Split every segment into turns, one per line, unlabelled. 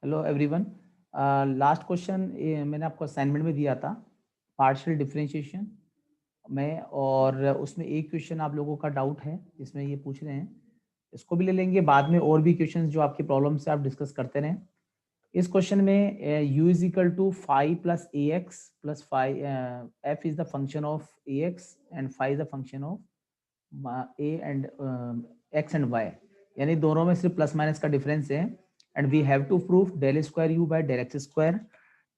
Hello everyone. Last question मैंने आपको assignment में दिया था, पार्शियल डिफरेंशिएशन में, और उसमें एक क्वेश्चन आप लोगों का डाउट है जिसमें ये पूछ रहे हैं। इसको भी ले लेंगे बाद में, और भी क्वेश्चंस जो आपकी प्रॉब्लम से आप डिस्कस करते रहें। इस क्वेश्चन में u is equal to five plus a x plus five, f is the function of A x and five is the function of a and x and y, यानी दोनों में सिर्फ प्लस माइनस का difference है। And we have to proof del square u by del x square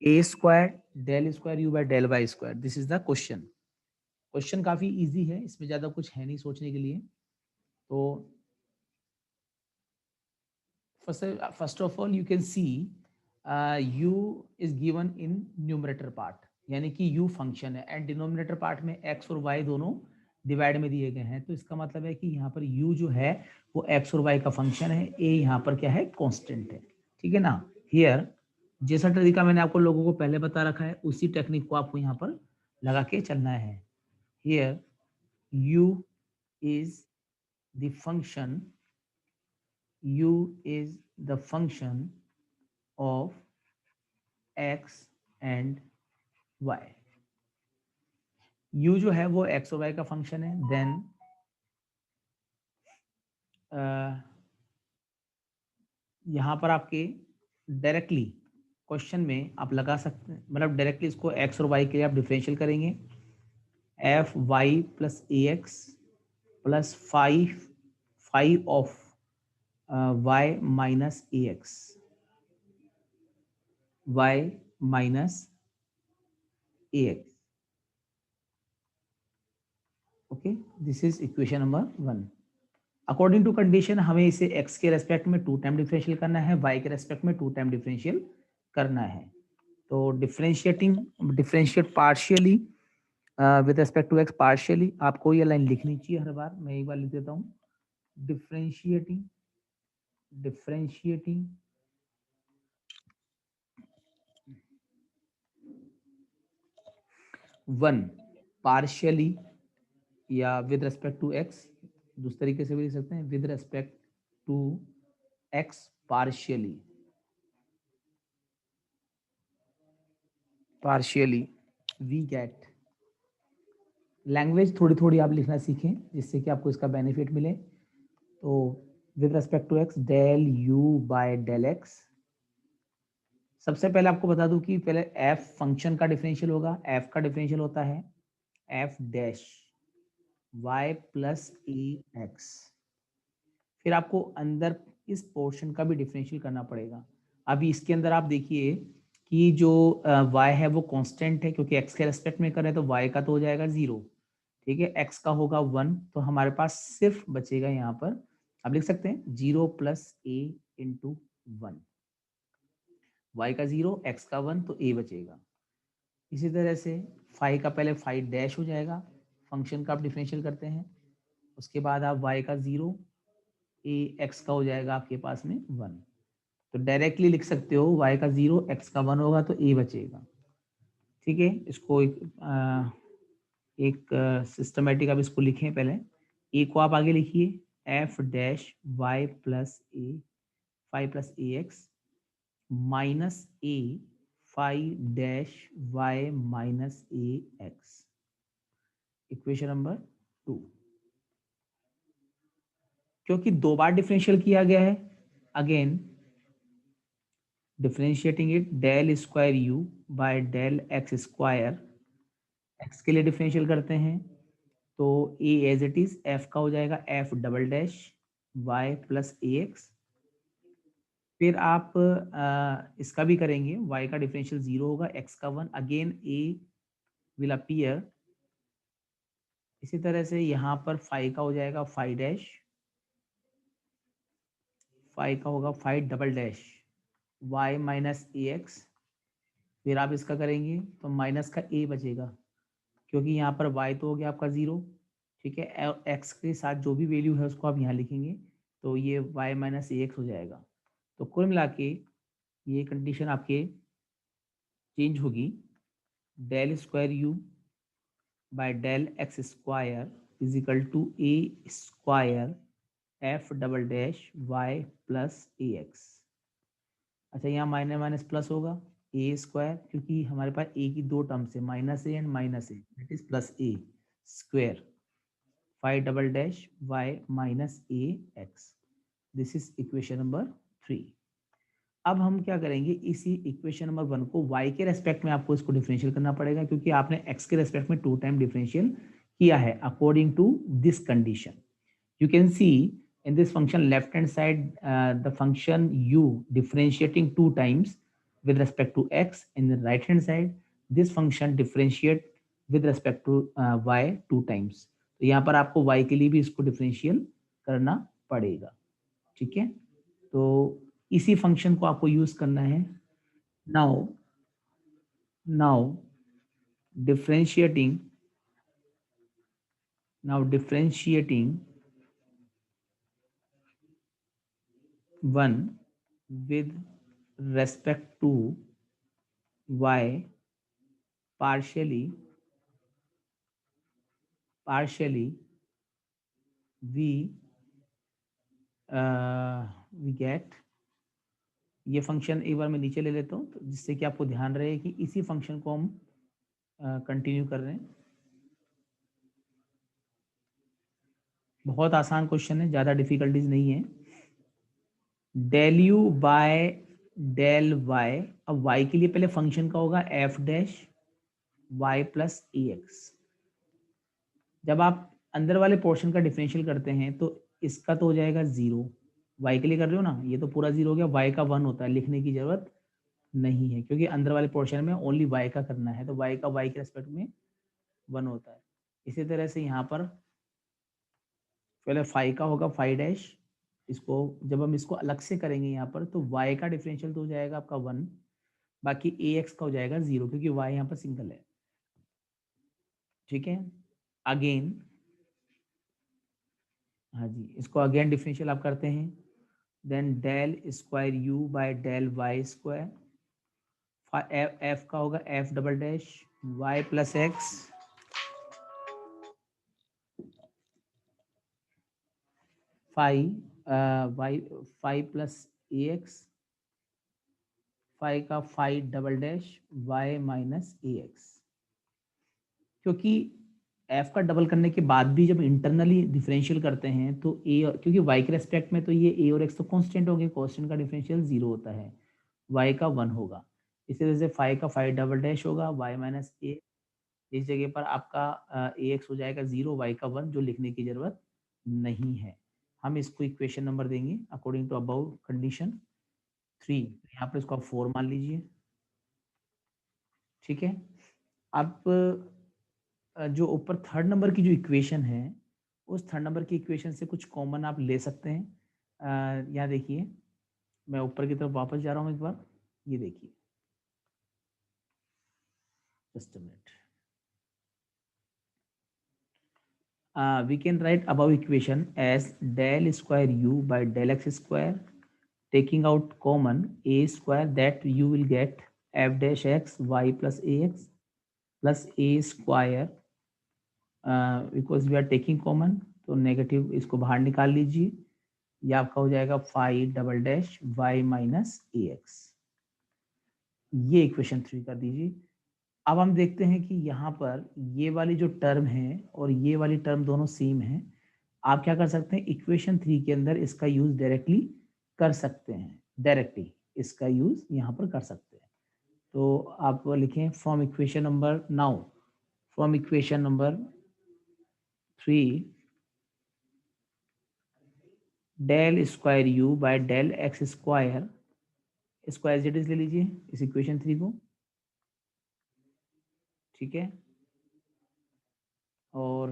a square del square u by del y square. This is the question. Question काफी easy है, इसमें ज्यादा कुछ है नहीं सोचने के लिए। तो first of all you can see u is given in numerator part, यानी कि u फंक्शन है एंड डिनोमिनेटर पार्ट में x और y दोनों डिवाइड में दिए गए हैं। तो इसका मतलब है कि यहाँ पर u जो है वो x और y का फंक्शन है, a यहाँ पर क्या है, कांस्टेंट है। ठीक है ना। हियर जैसा तरीका मैंने आपको लोगों को पहले बता रखा है, उसी टेक्निक को आपको यहाँ पर लगा के चलना है। Here u is the function, u is the function of x and y। u जो है वो x और y का फंक्शन है। देन यहाँ पर आपके डायरेक्टली क्वेश्चन में आप लगा सकते हैं, मतलब डायरेक्टली इसको x और y के लिए आप डिफरेंशियल करेंगे। F y plus a x plus five five of y minus a x, y minus a x. Okay, this is equation number 1। According to condition हमें इसे x के रेस्पेक्ट में 2 टाइम डिफरेंशियल करना है, y के respect में 2 time differential करना है। तो differentiate partially with respect to x partially, आपको ये लाइन लिखनी चाहिए हर बार। मैं एक बार लिख देता हूँ। डिफरेंशिएटिंग डिफरेंशिएटिंग वन पार्शियली, या विद रेस्पेक्ट टू x, दूसरे तरीके से भी लिख सकते हैं, with respect to x partially, we get. Language थोड़ी थोड़ी आप लिखना सीखें जिससे कि आपको इसका बेनिफिट मिले। तो with respect to x del u by del x. सबसे पहले आपको बता दूं कि पहले एफ फंक्शन का डिफरेंशियल होगा, एफ का डिफरेंशियल होता है f dash y plus a x. फिर आपको अंदर इस पोर्शन का भी डिफरेंशियल करना पड़ेगा। अभी इसके अंदर आप देखिए कि जो y है वो कांस्टेंट है, क्योंकि x के रेस्पेक्ट में करें तो y का तो हो जाएगा 0। ठीक है, x का होगा 1, तो हमारे पास सिर्फ बचेगा यहाँ पर, आप लिख सकते हैं 0 प्लस a इंटू 1। y का 0, x का 1, तो a बचेगा। इसी तरह से फाइव का पहले फाइव डैश हो जाएगा, फंक्शन का आप डिफरेंशियल करते हैं। उसके बाद आप y का 0, a x का हो जाएगा आपके पास में 1। तो डायरेक्टली लिख सकते हो y का 0, x का 1 होगा तो a बचेगा। ठीक है, इसको एक सिस्टमेटिक आप इसको लिखें। पहले ए को आप आगे लिखिए f dash y plus a, five plus a x minus a five dash y minus a x, equation number 2। क्योंकि 2 बार डिफरेंशियल किया गया है, again differentiating it del square u by del x square. X के लिए differential करते हैं तो a as it is f का हो जाएगा f double dash y plus a x. फिर आप इसका भी करेंगे, y का डिफरेंशियल 0 होगा, x का 1, अगेन a विल अपीयर। इसी तरह से यहाँ पर 5 का हो जाएगा 5 डैश, 5 का होगा 5 double dash y minus a x. फिर आप इसका करेंगे तो माइनस का a बचेगा, क्योंकि यहाँ पर y तो हो गया आपका 0। ठीक है, x के साथ जो भी वैल्यू है उसको आप यहाँ लिखेंगे, तो ये y माइनस ए एक्स हो जाएगा। तो कुल मिला के ये कंडीशन आपके चेंज होगी, del square u by del x square is equal to a square f double dash y plus a x. अच्छा, यहाँ माइनस माइनस प्लस होगा, ए स्क्वायर, क्योंकि हमारे पास ए की दो टर्म्स है, minus A and minus A, that is plus A square 5 minus a x. This is equation number 3। अब हम क्या करेंगे, इसी इक्वेशन नंबर 1 को y के रेस्पेक्ट में आपको इसको डिफरेंशियल करना पड़ेगा, क्योंकि आपने x के रेस्पेक्ट में 2 टाइम डिफरेंशियल किया है according to this condition. You can see in this function left hand side the function u differentiating 2 times with respect to x. In the right hand side this function differentiate with respect to y 2 times. तो यहाँ पर आपको y के लिए भी इसको differential करना पड़ेगा, ठीक है। तो इसी फंक्शन को आपको यूज करना है। Now now differentiating differentiating 1 with respect to y partially we get, ये फंक्शन एक बार मैं नीचे ले लेता हूँ, तो जिससे कि आपको ध्यान रहे कि इसी फंक्शन को हम कंटिन्यू कर रहे हैं। बहुत आसान क्वेश्चन है, ज़्यादा डिफिकल्टीज नहीं है। Del u by del y, अब वाई के लिए पहले फंक्शन का होगा f dash y plus a x. जब आप अंदर वाले पोर्शन का डिफरेंशियल करते हैं तो इसका तो हो जाएगा 0, y के लिए कर रहे हो ना, ये तो पूरा 0 हो गया, y का 1 होता है, लिखने की जरूरत नहीं है, क्योंकि अंदर वाले पोर्शन में ओनली y का करना है, तो y का y के रेस्पेक्ट में 1 होता है। इसी तरह से यहाँ पर पहले फाई का होगा फाई डैश, इसको जब हम इसको अलग से करेंगे यहाँ पर, तो y का डिफरेंशियल तो हो जाएगा आपका 1, बाकी ax का हो जाएगा 0, क्योंकि y यहाँ पर सिंगल है, ठीक है। अगेन, हाँ जी, इसको अगेन डिफरेंशियल आप करते हैं, then del square u by del y square, f का होगा f double dash y plus x y five plus a x, five का five double dash y minus a x. क्योंकि f का double करने के बाद भी जब इंटरनली डिफरेंशियल करते हैं तो ए, क्योंकि वाई के रेस्पेक्ट में तो ये ए और एक्स तो कांस्टेंट हो गए, कांस्टेंट का डिफरेंशियल 0 होता है, वाई का 1 होगा। इसी तरह से फाइव का फाइव डबल डैश होगा वाई माइनस ए, इस जगह पर आपका ए एक्स हो जाएगा 0, वाई का 1, जो लिखने की जरूरत नहीं है। हम इसको इक्वेशन नंबर देंगे अकॉर्डिंग टू अबाउ कंडीशन 3, यहाँ पर इसको आप 4 मान लीजिए, ठीक है। अब जो ऊपर थर्ड नंबर की जो इक्वेशन है, उस थर्ड नंबर की इक्वेशन से कुछ कॉमन आप ले सकते हैं। यहाँ देखिए, मैं ऊपर की तरफ वापस जा रहा हूँ एक बार, ये देखिए, just a minute. We can write above equation as del square u by del x square, taking out common a square, that you will get f dash x y plus ax plus a square, because we are taking common, तो negative इसको बाहर निकाल लीजिए, यह आपका हो जाएगा five double dash y minus a x. ये इक्वेशन 3 कर दीजिए। अब हम देखते हैं कि यहाँ पर ये वाली जो टर्म है और ये वाली टर्म दोनों सेम है। आप क्या कर सकते हैं, इक्वेशन 3 के अंदर इसका यूज डायरेक्टली कर सकते हैं, डायरेक्टली इसका यूज यहाँ पर कर सकते हैं। तो आप लिखें from equation number, now from equation number 3 del square u by del x square, इसको एज इट इज ले लीजिए इस इक्वेशन 3 को, ठीक है। और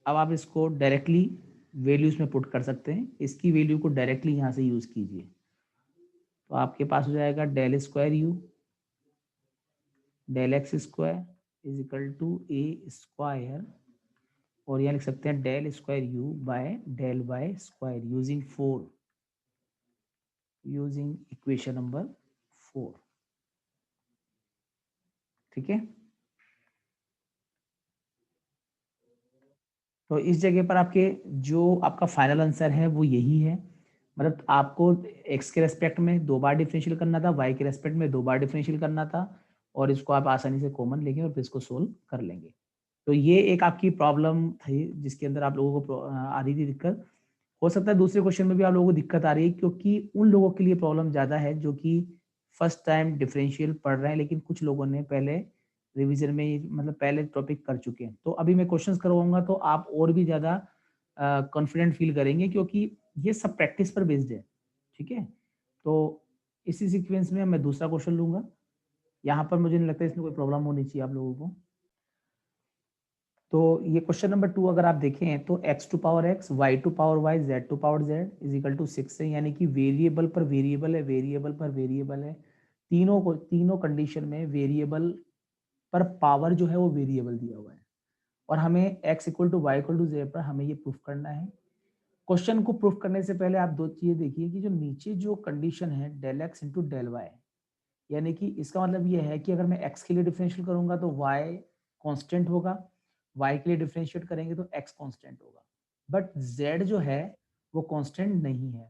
अब आप इसको डायरेक्टली वैल्यूज में पुट कर सकते हैं, इसकी वैल्यू को डायरेक्टली यहाँ से यूज कीजिए, तो आपके पास हो जाएगा del square u del x square is equal to a square, और यहाँ लिख सकते हैं del square u by del y square using 4, using equation number 4, ठीक है। तो इस जगह पर आपके जो आपका फाइनल आंसर है वो यही है। मतलब आपको x के रेस्पेक्ट में 2 बार डिफरेंशियल करना था, y के रेस्पेक्ट में 2 बार डिफरेंशियल करना था, और इसको आप आसानी से कॉमन लेंगे और फिर इसको सोल्व कर लेंगे। तो ये एक आपकी प्रॉब्लम थी जिसके अंदर आप लोगों को आ रही थी दिक्कत। हो सकता है दूसरे क्वेश्चन में भी आप लोगों को दिक्कत आ रही है, क्योंकि उन लोगों के लिए प्रॉब्लम ज़्यादा है जो कि फर्स्ट टाइम डिफरेंशियल पढ़ रहे हैं, लेकिन कुछ लोगों ने पहले रिवीजन में मतलब पहले टॉपिक कर चुके हैं। तो अभी मैं क्वेश्चंस करवाऊंगा तो आप और भी ज़्यादा कॉन्फिडेंट फील करेंगे, क्योंकि ये सब प्रैक्टिस पर बेस्ड है। ठीक है, तो इसी सीक्वेंस में मैं दूसरा क्वेश्चन लूंगा। यहाँ पर मुझे नहीं लगता इसमें कोई प्रॉब्लम होनी चाहिए आप लोगों को। तो ये क्वेश्चन नंबर 2 अगर आप देखें तो x to power x, y to power y, z to power z is equal to 6 है, यानी कि वेरिएबल पर वेरिएबल है, वेरिएबल पर वेरिएबल है, तीनों कंडीशन में वेरिएबल पर पावर जो है वो वेरिएबल दिया हुआ है, और हमें x equal to y equal to z पर हमें ये प्रूफ करना है। क्वेश्चन को प्रूफ करने से पहले आप दो चीजें देखिए कि जो नीचे जो कंडीशन है del x into del y, यानी कि इसका मतलब ये है कि अगर मैं x के लिए डिफरेंशियल करूंगा तो y कांस्टेंट होगा, y के लिए डिफरेंशिएट करेंगे तो x कांस्टेंट होगा, बट z जो है वो कांस्टेंट नहीं है।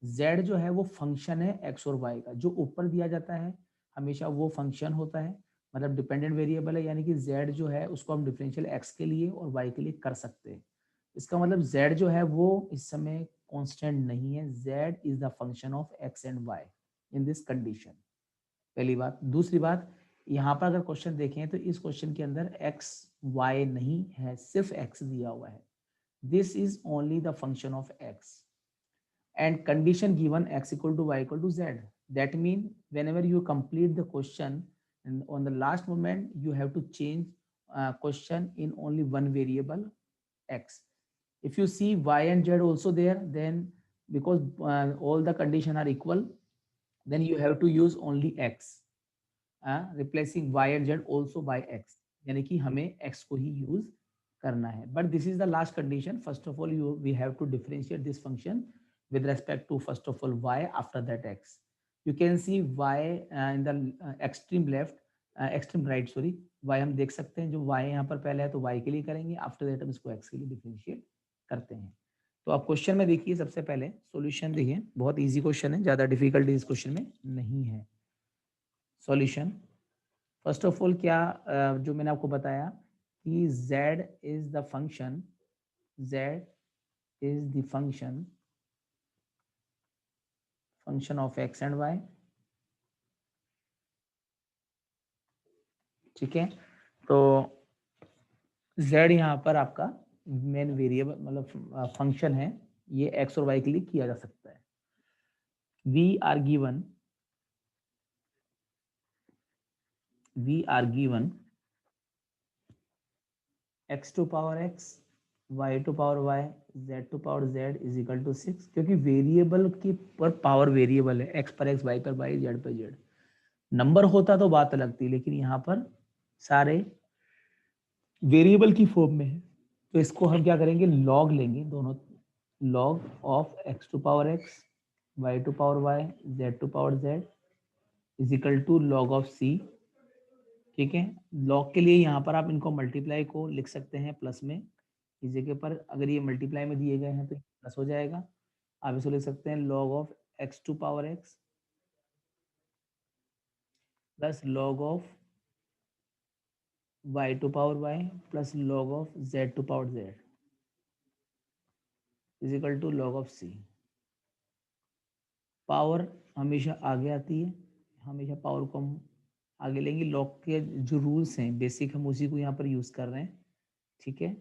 z जो है वो फंक्शन है x और y का, जो ऊपर दिया जाता है हमेशा वो फंक्शन होता है, मतलब डिपेंडेंट वेरिएबल है, यानी कि z जो है उसको हम डिफरेंशियल x के लिए और y के लिए कर सकते हैं। इसका मतलब z जो है वो इस समय कांस्टेंट नहीं है, z is the function of x and y in this condition. पहली बात। दूसरी बात, यहाँ पर अगर क्वेश्चन देखें तो इस क्वेश्चन के अंदर x y नहीं है, सिर्फ x दिया हुआ है। This is only the function of x and condition given x equal to y equal to z. That mean whenever you complete the question and on the last moment you have to change question in only one variable x. If you see y and z also there, then because all the condition are equal, then you have to use only x, replacing y and z also by x, यानी कि हमें x को ही use करना है। But this is the last condition. First of all, we have to differentiate this function with respect to first of all y, after that x. You can see y in the extreme left, extreme right sorry, y हम देख सकते हैं, जो y यहाँ पर पहले है तो y के लिए करेंगे, आफ्टर दैट हम इसको x के लिए डिफरेंशिएट करते हैं। तो आप क्वेश्चन में देखिए, सबसे पहले सॉल्यूशन देखिए, बहुत इजी क्वेश्चन है, ज़्यादा डिफिकल्टी इस क्वेश्चन में नहीं है। सॉल्यूशन फर्स्ट ऑफ ऑल क्या जो मैंने आपको बताया कि z is the function, z is the function of x and y। ठीक है, तो z यहाँ पर आपका मेन वेरिएबल मतलब फंक्शन है, ये x और y के लिए किया जा सकता है। we are given x to power x, y to power y, z to power z is equal to 6, क्योंकि वेरिएबल की पर पावर वेरिएबल है, x पर x, y पर y, z पर z। नंबर होता तो बात अलग थी, लेकिन यहाँ पर सारे वेरिएबल की फॉर्म में है, तो इसको हम क्या करेंगे, लॉग लेंगे दोनों, log of x to power x, y to power y, z to power z is equal to log of c। ठीक है, लॉग के लिए यहाँ पर आप इनको मल्टीप्लाई को लिख सकते हैं प्लस में, इस जगह पर अगर ये मल्टीप्लाई में दिए गए हैं तो प्लस हो जाएगा, आप इसको लिख सकते हैं log of x to power x plus log of y to power y plus log of z to power z is equal to log of c। Power हमेशा आगे आती है, हमेशा पावर को हम आगे लेंगे, लॉग के जो रूल्स हैं बेसिक हम उसी को यहाँ पर यूज कर रहे हैं। ठीक है,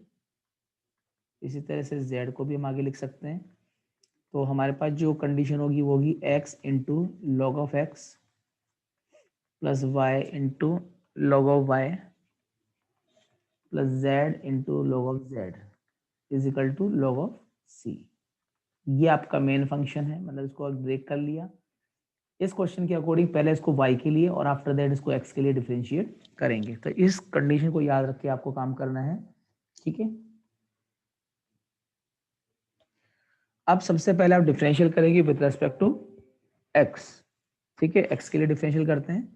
इसी तरह से z को भी हम आगे लिख सकते हैं, तो हमारे पास जो कंडीशन होगी वो होगी x into log of x plus y into log of y plus z into log of z is equal to log of c। ये आपका मेन फंक्शन है, मतलब इसको ब्रेक कर लिया। इस क्वेश्चन के अकॉर्डिंग पहले इसको y के लिए और आफ्टर दैट इसको x के लिए डिफरेंशिएट करेंगे, तो इस कंडीशन को याद रख के आपको काम करना है। ठीक है, अब सबसे पहले आप डिफरेंशियल करेंगे विद रेस्पेक्ट टू x। ठीक है, x के लिए डिफरेंशियल करते हैं।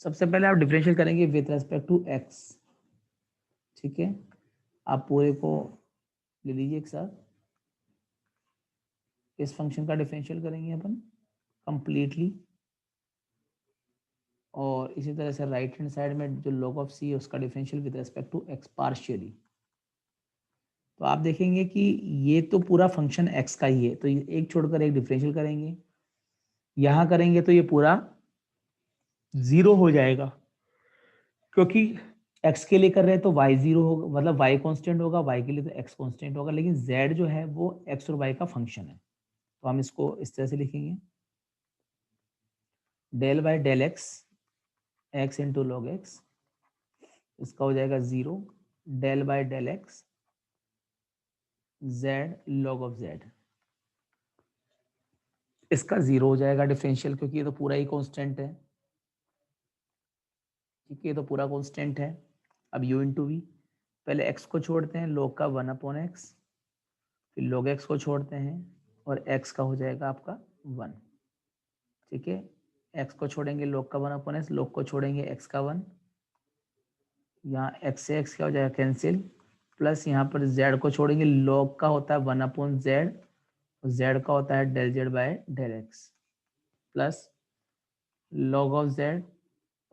सबसे पहले आप डिफरेंशियल करेंगे विद रेस्पेक्ट टू x। ठीक है, आप पूरे को ले लीजिए एक साथ, इस फंक्शन का डिफरेंशियल करेंगे अपन कंप्लीटली, और इसी तरह से राइट हैंड साइड में जो log ऑफ c है उसका differential with respect to x partially. तो आप देखेंगे कि ये तो पूरा फंक्शन x का ही है, तो ये एक छोड़कर एक डिफरेंशियल करेंगे, यहाँ करेंगे तो ये पूरा 0 हो जाएगा, क्योंकि x के लिए कर रहे हैं तो y 0 होगा, मतलब y कांस्टेंट होगा, y के लिए तो x कांस्टेंट होगा, लेकिन z जो है वो x और y का फंक्शन है। तो हम इसको इस तरह से लिखेंगे, del by del x, x into log x, इसका हो जाएगा 0, del by del x z log of z, इसका 0 हो जाएगा डिफरेंशियल, क्योंकि ये तो पूरा ही कांस्टेंट है, ठीक है, ये तो पूरा कांस्टेंट है। अब u इंटू वी, पहले x को छोड़ते हैं, log का 1/x, फिर log x को छोड़ते हैं और x का हो जाएगा आपका 1, ठीक है, x को छोड़ेंगे log का 1/x, log को छोड़ेंगे x का 1, यहाँ x से x क्या हो जाएगा कैंसिल, प्लस यहाँ पर z को छोड़ेंगे, log का होता है 1/z, और z का होता है del z by del x, plus log of z,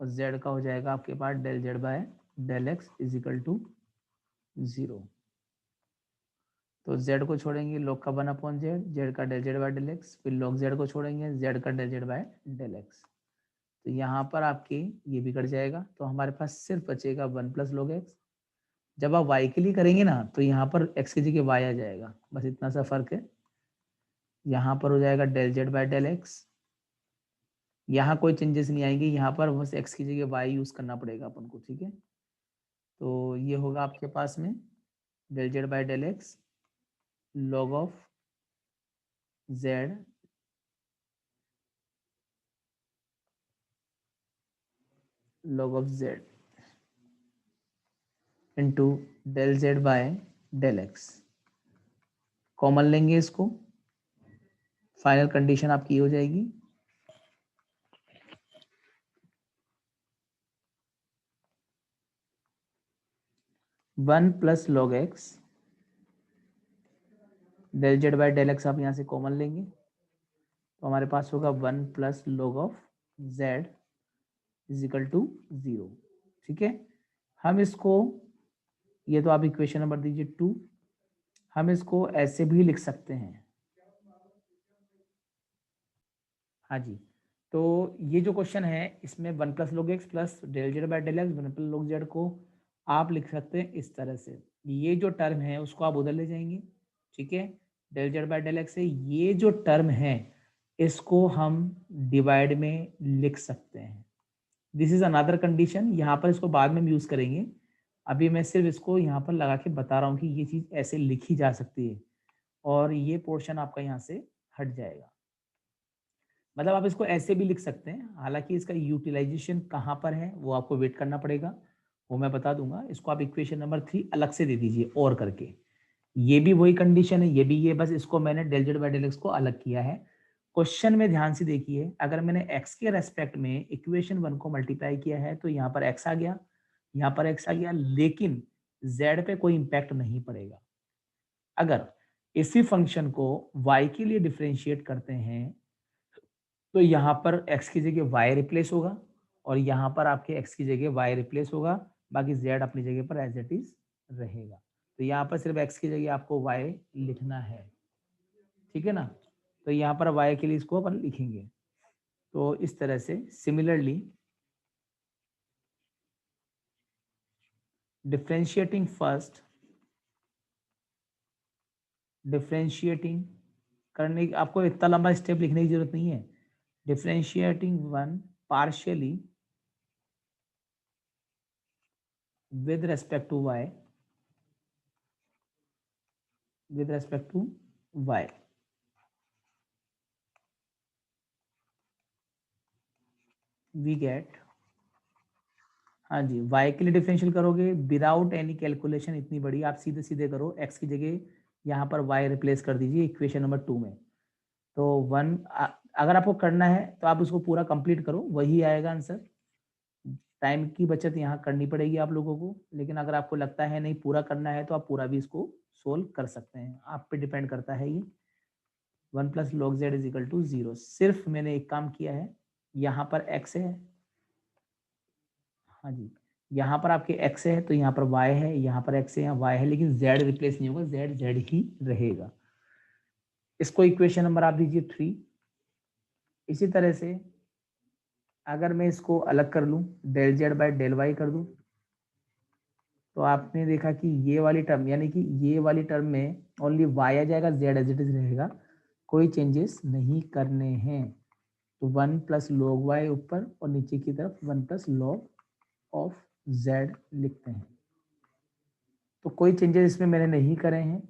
और z का हो जाएगा आपके पास del z by del x is equal to 0। तो z को छोड़ेंगे log का 1/z, z का del z by del x, फिर log z को छोड़ेंगे z का del z by del x, तो यहाँ पर आपके ये भी कट जाएगा, तो हमारे पास सिर्फ बचेगा 1 प्लस log x। जब आप y के लिए करेंगे ना तो यहाँ पर x की जगह y आ जाएगा, बस इतना सा फर्क है, यहाँ पर हो जाएगा del z by del x, यहाँ कोई चेंजेस नहीं आएंगे, यहाँ पर बस x की जगह y यूज करना पड़ेगा अपन को, ठीक है। तो ये होगा आपके पास में del z by del x log of z log of z into del z by del x, common लेंगे इसको, फाइनल कंडीशन आपकी हो जाएगी 1 plus log x, del z by del x आप यहाँ से कॉमन लेंगे, तो हमारे पास होगा 1 plus log of z is equal to 0, ठीक है। हम इसको, ये तो आप इक्वेशन नंबर दीजिए 2, हम इसको ऐसे भी लिख सकते हैं, हाँ जी। तो ये जो क्वेश्चन है इसमें 1 plus log x plus del z by del x 1 plus log z को आप लिख सकते हैं इस तरह से, ये जो टर्म है उसको आप उधर ले जाएंगे, ठीक है, del z by del x से ये जो टर्म है इसको हम डिवाइड में लिख सकते हैं। दिस इज अनदर कंडीशन, यहाँ पर इसको बाद में हम यूज करेंगे, अभी मैं सिर्फ इसको यहाँ पर लगा के बता रहा हूँ कि ये चीज ऐसे लिखी जा सकती है, और ये पोर्शन आपका यहाँ से हट जाएगा, मतलब आप इसको ऐसे भी लिख सकते हैं, हालांकि इसका यूटिलाइजेशन कहाँ पर है वो आपको वेट करना पड़ेगा, वो मैं बता दूंगा। इसको आप इक्वेशन नंबर 3 अलग से दे दीजिए और करके, ये भी वही कंडीशन है, ये भी, ये बस इसको मैंने del z by del x को अलग किया है। क्वेश्चन में ध्यान से देखिए, अगर मैंने x के रेस्पेक्ट में इक्वेशन 1 को मल्टीप्लाई किया है तो यहाँ पर x आ गया, यहाँ पर x आ गया, लेकिन z पे कोई इंपैक्ट नहीं पड़ेगा। अगर इसी फंक्शन को y के लिए डिफरेंशिएट करते हैं तो यहाँ पर x की जगह y रिप्लेस होगा, और यहाँ पर आपके x की जगह y रिप्लेस होगा, बाकी z अपनी जगह पर एज इट इज रहेगा। तो यहाँ पर सिर्फ x की जगह आपको y लिखना है, ठीक है ना। तो यहाँ पर y के लिए इसको अपन लिखेंगे, तो इस तरह से सिमिलरली डिफरेंशिएटिंग फर्स्ट, डिफरेंशिएटिंग करने की आपको इतना लंबा स्टेप लिखने की जरूरत नहीं है, differentiating one partially with respect to y, with respect to y, we get, हाँ जी, y के लिए डिफरेंशियल करोगे विदाउट एनी कैलकुलेशन, इतनी बड़ी आप सीधे सीधे करो, x की जगह यहाँ पर y रिप्लेस कर दीजिए इक्वेशन नंबर 2 में, तो 1 अगर आपको करना है तो आप उसको पूरा कंप्लीट करो, वही आएगा आंसर। टाइम की बचत यहाँ करनी पड़ेगी आप लोगों को, लेकिन अगर आपको लगता है नहीं पूरा करना है तो आप पूरा भी इसको सोल्व कर सकते हैं, आप पे डिपेंड करता है ये। 1 plus log z is equal to 0। सिर्फ मैंने एक काम किया है, यहाँ पर x है, हाँ जी, यहाँ पर आपके x है तो यहाँ पर y है, यहाँ पर x है, यहाँ y है, लेकिन z रिप्लेस नहीं होगा, z z ही रहेगा। इसको इक्वेशन नंबर आप दीजिए 3। इसी तरह से अगर मैं इसको अलग कर लूँ, del z by del y कर दूँ, तो आपने देखा कि ये वाली टर्म यानी कि ये वाली टर्म में ओनली वाई आ जाएगा, जेड एज इट इज रहेगा, कोई चेंजेस नहीं करने हैं। तो 1 प्लस लॉग वाई ऊपर और नीचे की तरफ 1 प्लस लॉग ऑफ जेड लिखते हैं। तो कोई चेंजेस इसमें मैंने नहीं करे हैं,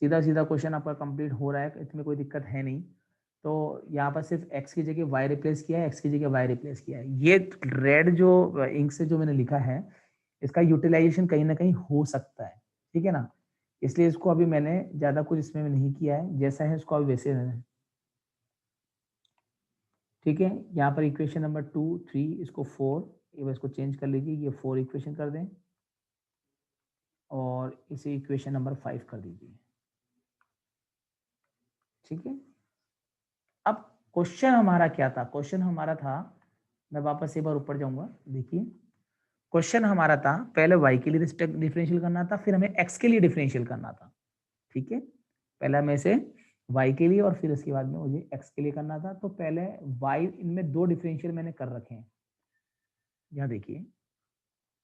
सीधा सीधा क्वेश्चन आपका कंप्लीट हो रहा है, इसमें कोई दिक्कत है नहीं। तो यहाँ पर सिर्फ x की जगह y रिप्लेस किया है, x की जगह y रिप्लेस किया है। ये रेड जो इंक से जो मैंने लिखा है, इसका यूटिलाइजेशन कहीं ना कहीं हो सकता है, ठीक है ना, इसलिए इसको अभी मैंने ज्यादा कुछ इसमें नहीं किया है, जैसा है उसको अभी वैसे रहना है, ठीक है। यहाँ पर इक्वेशन नंबर 2 3 इसको 4, इसको चेंज कर लीजिए, ये 4 इक्वेशन कर दें और इसे इक्वेशन नंबर 5 कर दीजिए, ठीक है। अब क्वेश्चन हमारा क्या था, क्वेश्चन हमारा था, मैं वापस एक बार ऊपर जाऊंगा, देखिए क्वेश्चन हमारा था पहले y के लिए रिस्पेक्ट डिफरेंशियल करना था, फिर हमें x के लिए डिफरेंशियल करना था, ठीक है। पहला मैं इसे y के लिए और फिर इसके बाद में मुझे x के लिए करना था। तो पहले y, इनमें दो डिफरेंशियल मैंने कर रखे हैं। यहाँ देखिए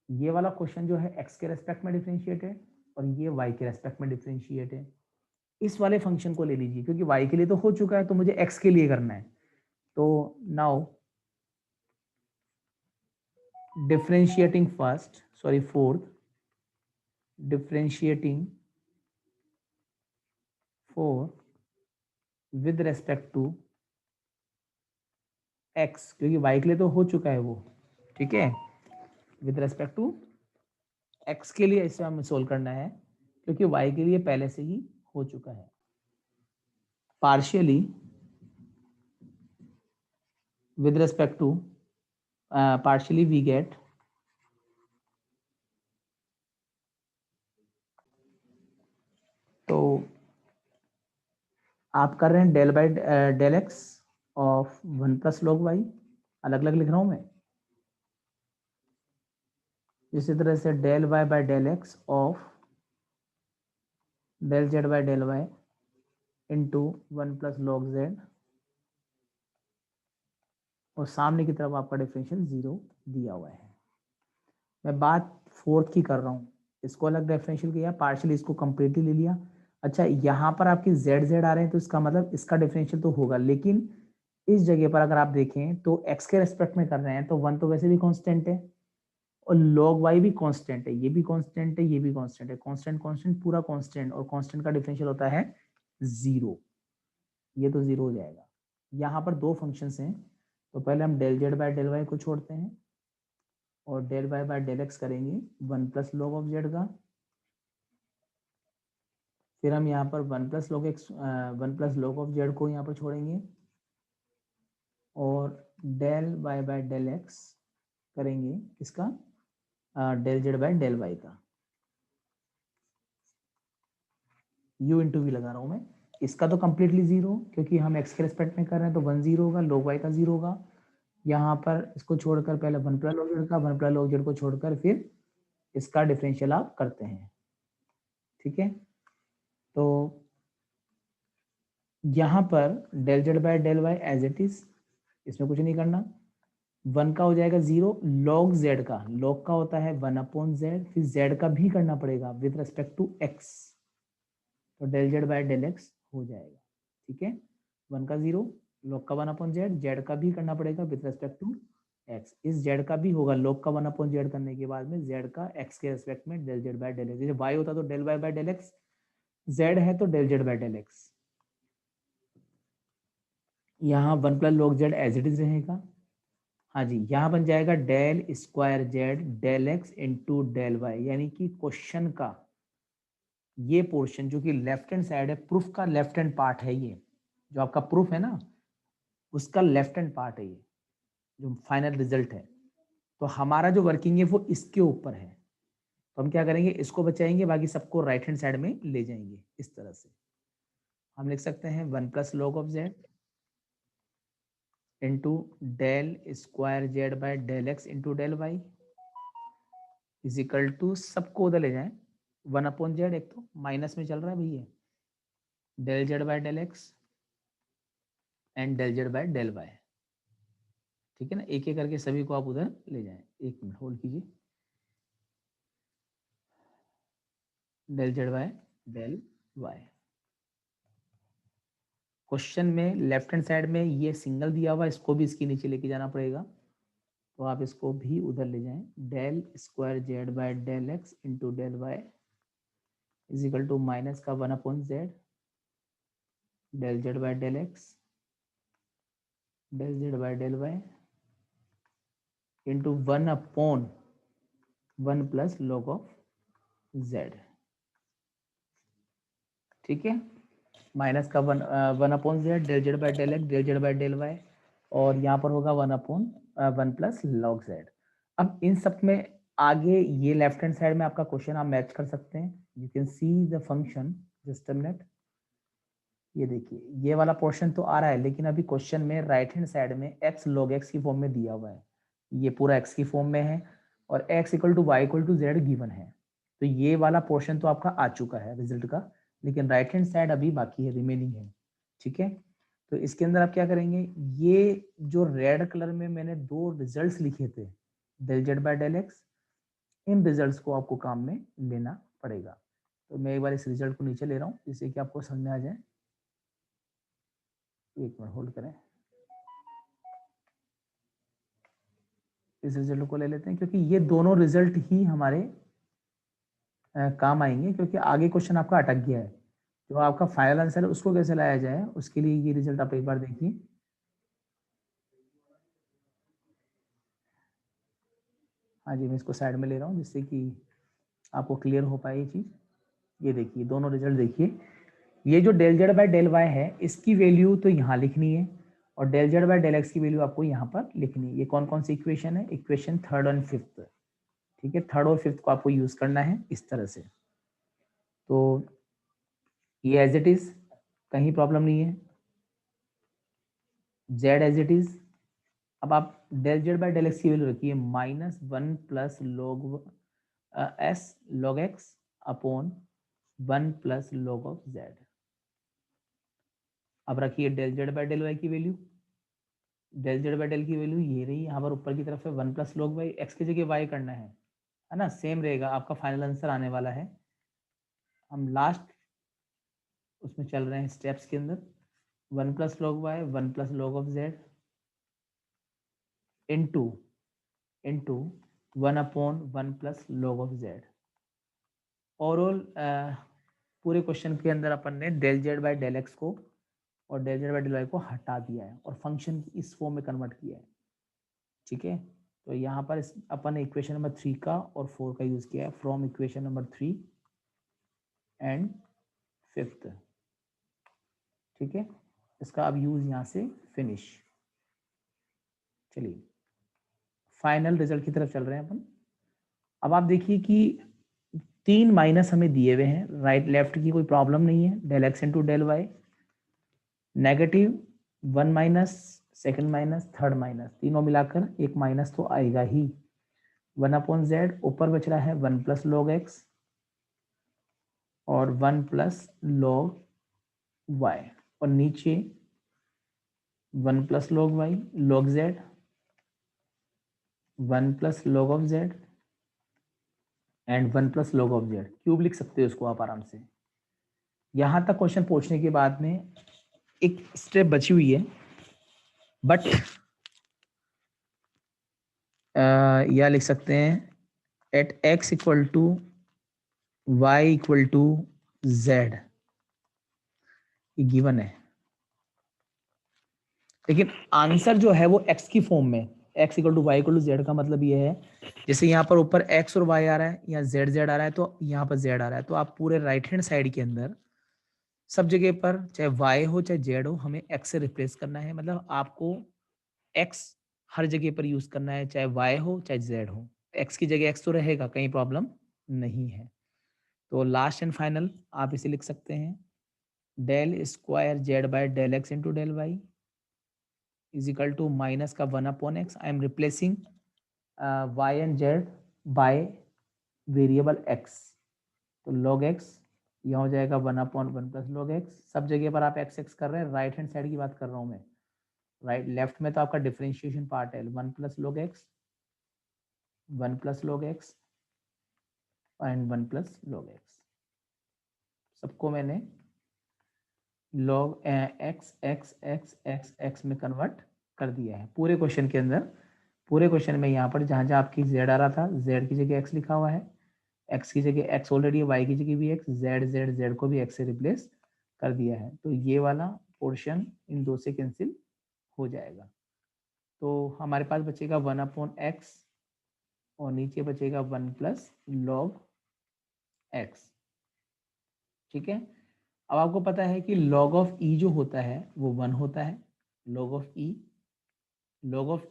ये वाला क्वेश्चन जो है x के रेस्पेक्ट में डिफरेंशिएट है और ये y के रेस्पेक्ट में डिफरेंशिएट है। इस वाले फंक्शन को ले लीजिए, क्योंकि y के लिए तो हो चुका है, तो मुझे x के लिए करना है। तो now differentiating first, sorry, fourth, differentiating for with respect to x, क्योंकि y के लिए तो हो चुका है वो, ठीक है। with respect to x के लिए इसे हमें सोल्व करना है, क्योंकि y के लिए पहले से ही हो चुका है। Partially with respect to partially we get तो आप कर रहे हैं del by del x of 1 plus log y, अलग अलग लिख रहा हूं मैं। इसी तरह से del y by del x of del z by del y into 1 plus log z, और सामने की तरफ आपका डिफरेंशियल 0 दिया हुआ है। मैं बात फोर्थ की कर रहा हूँ, इसको अलग डिफरेंशियल किया, पार्शियली इसको कंप्लीटली ले लिया। अच्छा यहाँ पर आपकी जेड जेड आ रहे हैं, तो इसका मतलब इसका डिफरेंशियल तो होगा, लेकिन इस जगह पर अगर आप देखें तो एक्स के रेस्पेक्ट में कर रहे हैं, तो 1 तो वैसे भी कांस्टेंट है और log y भी कांस्टेंट है, ये भी कांस्टेंट है, ये भी कांस्टेंट है, कांस्टेंट कांस्टेंट पूरा कांस्टेंट, और कांस्टेंट का डिफरेंशियल होता है 0, ये तो 0 हो जाएगा। यहाँ पर दो फंक्शंस हैं, तो पहले हम del z by del y को छोड़ते हैं और del y by del x करेंगे 1 प्लस लॉग ऑफ जेड का, फिर हम यहाँ पर 1 plus log x 1 plus log of z को यहाँ पर छोड़ेंगे और del y by del x करेंगे इसका del z by del y का, u इंटू वी लगा रहा हूँ मैं। इसका तो कंप्लीटली 0, क्योंकि हम x के रेस्पेक्ट में कर रहे हैं, तो 1 0 होगा, log y का 0 होगा। यहाँ पर इसको छोड़कर पहले 1 प्लस log z का, 1 प्लस log z को छोड़कर फिर इसका डिफरेंशियल आप करते हैं, ठीक है। तो यहाँ पर del z by del y as it is, इसमें कुछ नहीं करना। 1 का हो जाएगा 0, log z का, log का होता है 1 अपॉन जेड, फिर z का भी करना पड़ेगा विद रेस्पेक्ट टू x, तो del z by del x हो जाएगा, ठीक है। 1 का 0, log का 1 अपॉन जेड, जेड का भी करना पड़ेगा विद रेस्पेक्ट टू एक्स, इस जेड का भी होगा log का 1 अपॉन जेड करने के बाद में जेड का एक्स के रेस्पेक्ट में del z by del x, जैसे वाई होता तो del y by del x, z है तो del z by del x. यहाँ 1 plus log z as it is रहेगा, हाँ जी, यहाँ बन जाएगा del square z del x into del y, यानी कि क्वेश्चन का ये पोर्शन जो कि लेफ्ट हैंड साइड है, प्रूफ का लेफ्ट हैंड पार्ट है, ये जो आपका प्रूफ है ना उसका लेफ्ट हैंड पार्ट है, ये जो फाइनल रिजल्ट है। तो हमारा जो वर्किंग है वो इसके ऊपर है, तो हम क्या करेंगे, इसको बचाएंगे, बाकी सबको राइट हैंड साइड में ले जाएंगे। इस तरह से हम लिख सकते हैं 1 plus log of z into del square z by del x into del y is equal to, सबको उधर ले जाएं, 1 अपॉन जेड, एक तो माइनस में चल रहा है भैया, del z by del x and del z by del y. ठीक है ना, एक एक करके सभी को आप उधर ले जाएं। एक मिनट होल्ड कीजिए। Del z by del y, question में लेफ्ट हैंड साइड में ये सिंगल दिया हुआ, इसको भी इसके नीचे लेके जाना पड़ेगा, तो आप इसको भी उधर ले जाएं। Del square z by del x into del y is equal to minus का 1 upon z del z by del x del z by del y into 1 upon 1 plus log of z. ठीक है, minus का 1 upon z del z by del x del z by del y, और यहाँ पर होगा 1 upon 1 plus log Z. अब इन सब में आगे ये लेफ्ट हैंड साइड में आपका क्वेश्चन आप मैच कर सकते हैं। You can see the function, just a minute, ये देखिए ये वाला पोर्शन तो आ रहा है, लेकिन अभी क्वेश्चन में राइट हैंड साइड में x log x की फॉर्म में दिया हुआ है, ये पूरा x की फॉर्म में है, और x equal to y equal to z given है। तो ये वाला पोर्शन तो आपका आ चुका है रिजल्ट का, लेकिन राइट हैंड साइड अभी बाकी है, रिमेनिंग है। ठीक है, तो इसके अंदर आप क्या करेंगे, ये जो रेड कलर में मैंने दो रिजल्ट्स लिखे थे, del z by del x, इन रिजल्ट्स को आपको काम में लेना पड़ेगा। तो मैं एक बार इस रिजल्ट को नीचे ले रहा हूँ, जिससे कि आपको समझ में आ जाए। एक मिनट होल्ड करें, इस रिजल्ट को ले लेते हैं, क्योंकि ये दोनों रिजल्ट ही हमारे काम आएंगे, क्योंकि आगे क्वेश्चन आपका अटक गया है। जो आपका फाइनल आंसर है उसको कैसे लाया जाए, उसके लिए ये रिजल्ट आप एक बार देखिए। हाँ जी, मैं इसको साइड में ले रहा हूँ जिससे कि आपको क्लियर हो पाए ये चीज़। ये देखिए दोनों रिजल्ट देखिए, ये जो del z by del y है, इसकी वैल्यू तो यहाँ लिखनी है, और del z by del x की वैल्यू आपको यहाँ पर लिखनी है। ये कौन कौन सी इक्वेशन है, इक्वेशन थर्ड एंड फिफ्थ। ठीक है, थर्ड और फिफ्थ को आपको यूज करना है इस तरह से। तो ये एज इट इज, कहीं प्रॉब्लम नहीं है, जेड एज इट इज। अब आप del z by del x की वैल्यू रखिए -1 plus log s log x upon 1 plus log of z. अब रखिए del z by del y की value, del z by del की वैल्यू ये रही, यहाँ पर ऊपर की तरफ है 1 प्लस लॉग वाई, एक्स की जगह वाई करना है ना, सेम रहेगा आपका फाइनल आंसर आने वाला है। हम लास्ट उसमें चल रहे हैं स्टेप्स के अंदर, 1 plus log y 1 plus log of z into 1 upon 1 plus log of z. Overall पूरे क्वेश्चन के अंदर अपन ने del z by del x को और del z by del y को हटा दिया है और फंक्शन इस फॉर्म में कन्वर्ट किया है। ठीक है, तो यहाँ पर अपन ने इक्वेशन नंबर 3 का और 4 का यूज किया है, from equation number 3 and 5th। ठीक है, इसका अब यूज यहाँ से फिनिश। चलिए फाइनल रिजल्ट की तरफ चल रहे हैं अपन। अब आप देखिए कि 3 माइनस हमें दिए हुए हैं, राइट लेफ्ट की कोई प्रॉब्लम नहीं है, del x into del y, negative 1 minus, second minus, third minus, तीनों मिलाकर एक माइनस तो आएगा ही। 1 अपॉन जेड, ऊपर बच रहा है 1 प्लस लॉग एक्स और 1 प्लस लॉग वाई, और नीचे 1 plus log y log z, 1 plus log of z and 1 plus log of z. Cube लिख सकते हो इसको आप आराम से। यहां तक क्वेश्चन पहुंचने के बाद में एक स्टेप बची हुई है, बट या लिख सकते हैं at x equal to y equal to z, ये गिवन है, लेकिन आंसर जो है वो एक्स की फॉर्म में, x equal to y equal to z का मतलब ये है, जैसे यहाँ पर ऊपर एक्स और वाई आ रहा है, यहाँ जेड जेड आ रहा है, तो यहाँ पर जेड आ रहा है, तो आप पूरे राइट हैंड साइड के अंदर सब जगह पर चाहे वाई हो चाहे जेड हो, हमें एक्स से रिप्लेस करना है। मतलब आपको एक्स हर जगह पर यूज करना है, चाहे वाई हो चाहे जेड हो, एक्स की जगह एक्स तो रहेगा, कहीं प्रॉब्लम नहीं है। तो लास्ट एंड फाइनल आप इसे लिख सकते हैं del square z by del x into del y is equal to minus का 1/x। I am replacing y and z by variable x. तो log x यह हो जाएगा 1/1 प्लस log x। सब जगह पर आप x कर रहे हैं, राइट हैंड साइड की बात कर रहा हूँ मैं। राइट लेफ्ट में तो आपका डिफरेंशिएशन पार्ट है 1 plus log x 1 plus log x and 1 plus log x। सबको मैंने log x x x x x में कन्वर्ट कर दिया है पूरे क्वेश्चन के अंदर। पूरे क्वेश्चन में यहाँ पर जहाँ जहाँ आपकी z आ रहा था z की जगह x लिखा हुआ है, x की जगह x ऑलरेडी है, y की जगह भी x, z को भी x से रिप्लेस कर दिया है। तो ये वाला पोर्शन इन दो से कैंसिल हो जाएगा। तो हमारे पास बचेगा 1/x और नीचे बचेगा 1 प्लस log x। ठीक है। अब आपको पता है कि log ऑफ e जो होता है वो 1 होता है। log ऑफ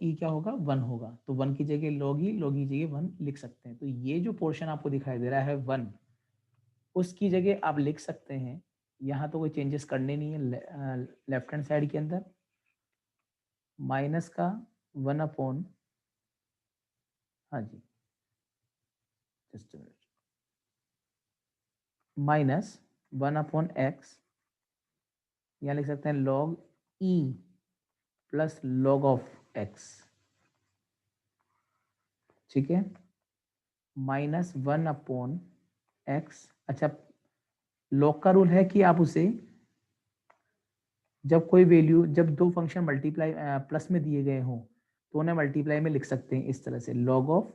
e क्या होगा 1 होगा। तो 1 की जगह log e की जगह 1 लिख सकते हैं। तो ये जो पोर्शन आपको दिखाई दे रहा है 1, उसकी जगह आप लिख सकते हैं, यहाँ तो कोई चेंजेस करने नहीं है लेफ्ट हैंड साइड के अंदर, माइनस का 1/, हाँ जी जस्ट मिनट, माइनस 1/x, यहाँ लिख सकते हैं log e plus log of x। ठीक है, माइनस 1/x। अच्छा, log का रूल है कि आप उसे जब कोई वैल्यू, जब दो फंक्शन मल्टीप्लाई प्लस में दिए गए हों तो उन्हें मल्टीप्लाई में लिख सकते हैं इस तरह से log ऑफ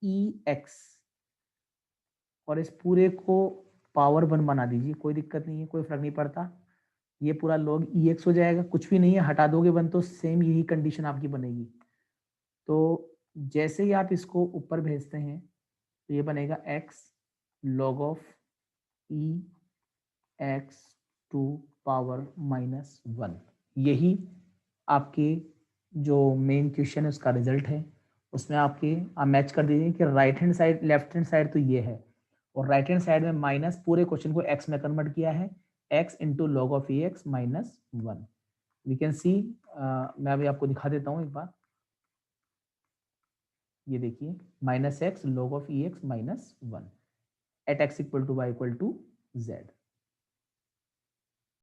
ex, और इस पूरे को पावर 1 बना दीजिए, कोई दिक्कत नहीं है, कोई फर्क नहीं पड़ता। ये पूरा log ex हो जाएगा, कुछ भी नहीं है, हटा दोगे 1 तो सेम यही कंडीशन आपकी बनेगी। तो जैसे ही आप इसको ऊपर भेजते हैं तो ये बनेगा x log of e x to power -1। यही आपके जो मेन क्वेश्चन है उसका रिजल्ट है। उसमें आपके आप मैच कर दीजिए कि right hand side left hand side तो ये है, और राइट हैंड साइड में माइनस पूरे क्वेश्चन को x में कन्वर्ट किया है, x into log of A x -1। We can see, मैं अभी आपको दिखा देता हूँ एक बार। ये देखिए -x log of e x -1 at x equal to y equal to z।